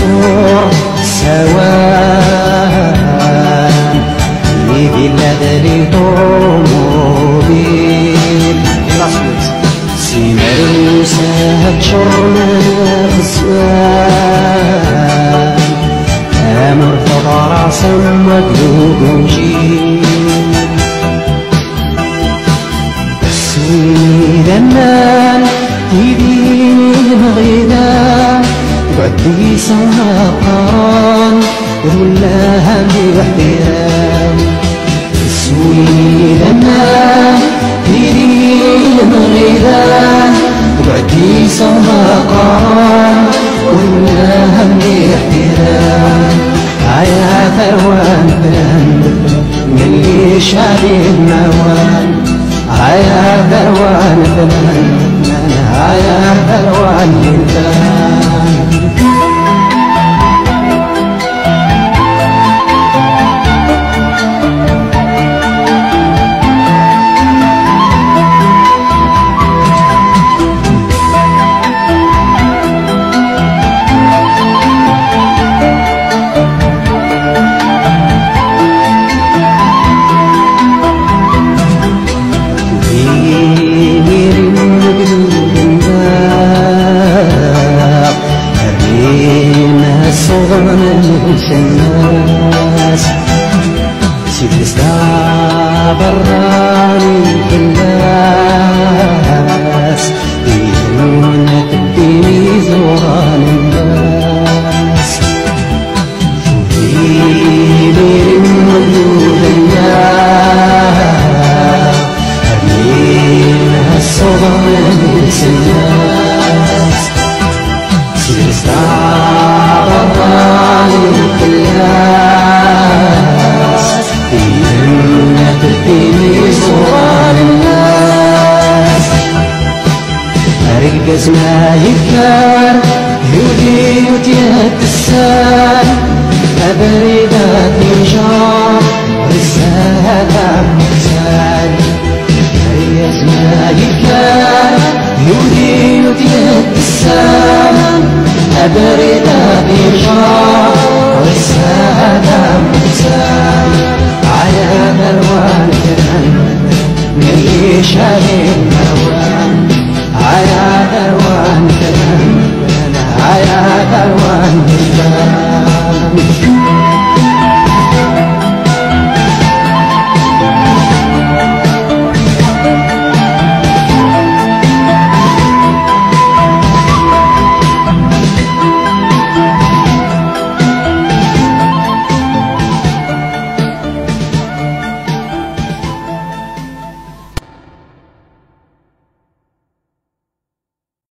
الصور سوان يدي لدلي طوموبيل سيمر وسهد شرنا غسان أمر فضار سمك وجيل سيدمان تيدين غيدا وعدي سونا قران ولاها باحترام سيدمان تيدين غيدا وعدي سونا قران ولاها باحترام عيا ثروان من اللي شاري النوان عيا ثروان عيا ثروان الناس سيدستا براني الناس يهمون تبيني زوران الناس شوفيني الموجود الناس هرمينا الصغر الناس سيدستا براني الناس يهمنا تبيني زوران الناس أرقز ما يذكر يودي وتيتسال أبريدات نجار ورسالة مكسال أرقز ما يذكر يودي وتيتسال